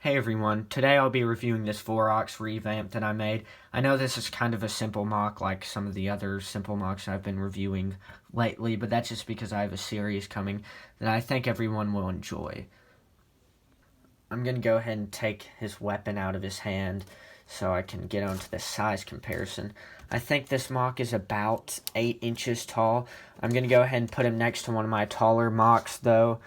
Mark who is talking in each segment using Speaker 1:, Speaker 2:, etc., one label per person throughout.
Speaker 1: Hey everyone, today I'll be reviewing this Vorox Revamp that I made. I know this is kind of a simple mock like some of the other simple mocks I've been reviewing lately, but that's just because I have a series coming that I think everyone will enjoy. I'm going to go ahead and take his weapon out of his hand so I can get onto the size comparison. I think this mock is about 8 inches tall. I'm going to go ahead and put him next to one of my taller mocks though.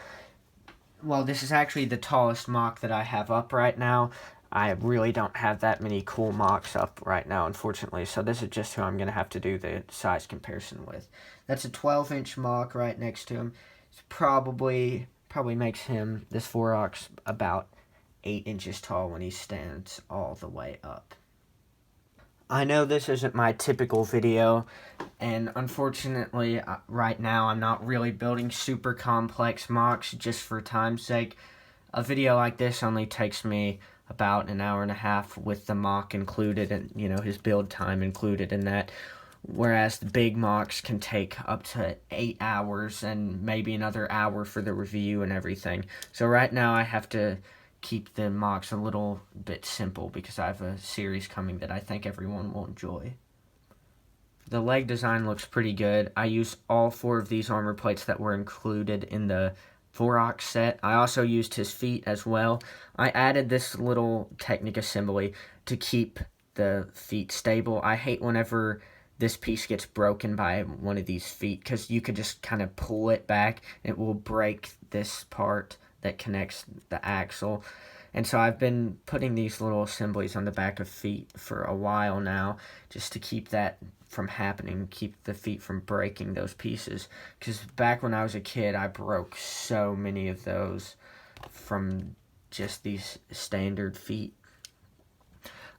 Speaker 1: Well, this is actually the tallest mock that I have up right now. I really don't have that many cool mocks up right now, unfortunately, so this is just who I'm going to have to do the size comparison with. That's a 12-inch mock right next to him. It's probably makes him, this Vorox, about 8 inches tall when he stands all the way up. I know this isn't my typical video, and unfortunately, right now I'm not really building super complex mocks just for time's sake. A video like this only takes me about an hour and a half with the mock included and, his build time included in that. Whereas the big mocks can take up to 8 hours and maybe another hour for the review and everything. So right now I have to keep the mocks a little bit simple because I have a series coming that I think everyone will enjoy. The leg design looks pretty good. I used all 4 of these armor plates that were included in the Vorox set. I also used his feet as well. I added this little Technic assembly to keep the feet stable. I hate whenever this piece gets broken by one of these feet because you could just kind of pull it back. It will break this part that connects the axle. And so I've been putting these little assemblies on the back of feet for a while now just to keep that from happening, keep the feet from breaking those pieces. Because back when I was a kid, I broke so many of those from just these standard feet.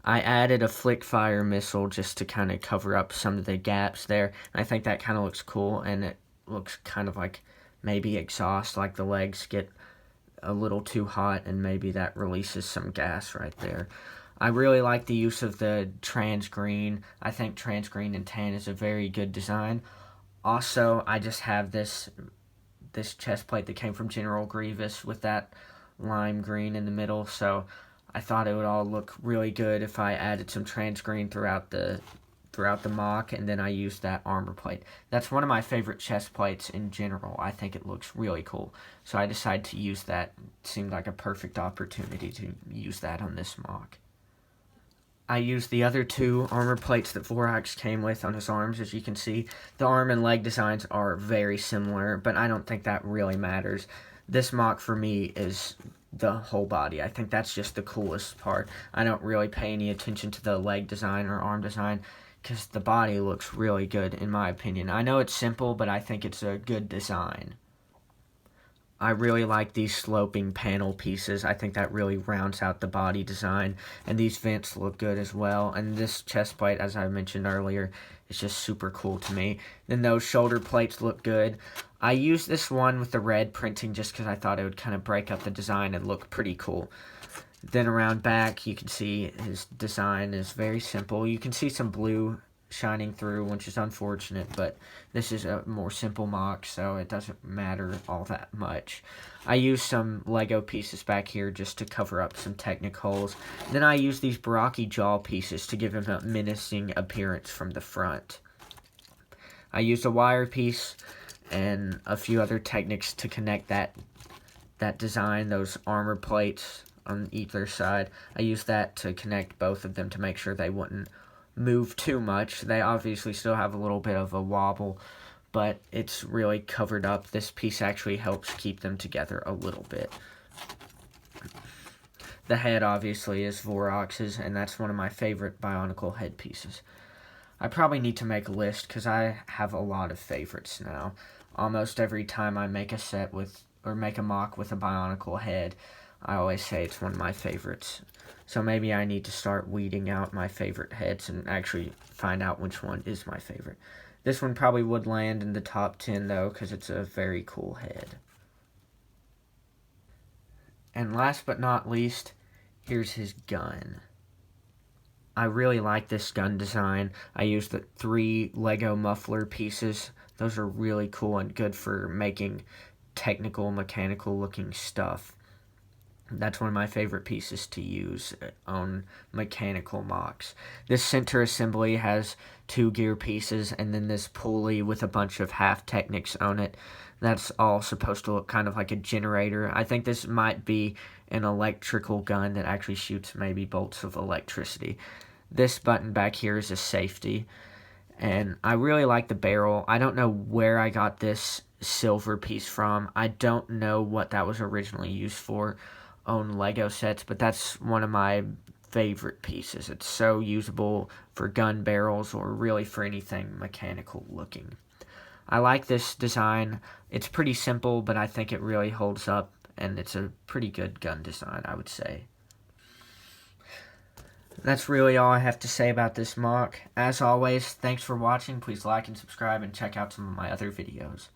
Speaker 1: I added a flick fire missile just to kind of cover up some of the gaps there. I think that kind of looks cool, and it looks kind of like maybe exhaust, like the legs get a little too hot and maybe that releases some gas right there. I really like the use of the trans green. I think trans green and tan is a very good design. Also, I just have this chest plate that came from General Grievous with that lime green in the middle, so I thought it would all look really good if I added some trans green throughout the mock, and then I used that armor plate. That's one of my favorite chest plates in general. I think it looks really cool. So I decided to use that. It seemed like a perfect opportunity to use that on this mock. I used the other 2 armor plates that Vorox came with on his arms. As you can see, the arm and leg designs are very similar, but I don't think that really matters. This mock for me is the whole body. I think that's just the coolest part. I don't really pay any attention to the leg design or arm design because the body looks really good in my opinion. I know it's simple, but I think it's a good design. I really like these sloping panel pieces. I think that really rounds out the body design, and these vents look good as well. And this chest plate, as I mentioned earlier, is just super cool to me. Then those shoulder plates look good. I used this one with the red printing just because I thought it would kind of break up the design and look pretty cool. Then around back, you can see his design is very simple. You can see some blue shining through, which is unfortunate, but this is a more simple mock, so it doesn't matter all that much. I used some Lego pieces back here just to cover up some Technic holes. Then I used these Baraki jaw pieces to give him a menacing appearance from the front. I used a wire piece and a few other Technics to connect that design, those armor plates on either side. I used that to connect both of them to make sure they wouldn't move too much. They obviously still have a little bit of a wobble, but it's really covered up. This piece actually helps keep them together a little bit. The head obviously is Vorox's, and that's one of my favorite Bionicle head pieces. I probably need to make a list because I have a lot of favorites now. Almost every time I make a set with, or make a mock with a Bionicle head, I always say it's one of my favorites. So maybe I need to start weeding out my favorite heads and actually find out which one is my favorite. This one probably would land in the top 10 though, because it's a very cool head. And last but not least, here's his gun. I really like this gun design. I used the 3 Lego muffler pieces. Those are really cool and good for making technical, mechanical looking stuff. That's one of my favorite pieces to use on mechanical MOCs. This center assembly has 2 gear pieces and then this pulley with a bunch of half Technics on it. That's all supposed to look kind of like a generator. I think this might be an electrical gun that actually shoots maybe bolts of electricity. This button back here is a safety. And I really like the barrel. I don't know where I got this silver piece from. I don't know what that was originally used for on Lego sets, but that's one of my favorite pieces. It's so usable for gun barrels or really for anything mechanical looking. I like this design. It's pretty simple, but I think it really holds up, and it's a pretty good gun design, I would say. That's really all I have to say about this MOC. As always, thanks for watching. Please like and subscribe and check out some of my other videos.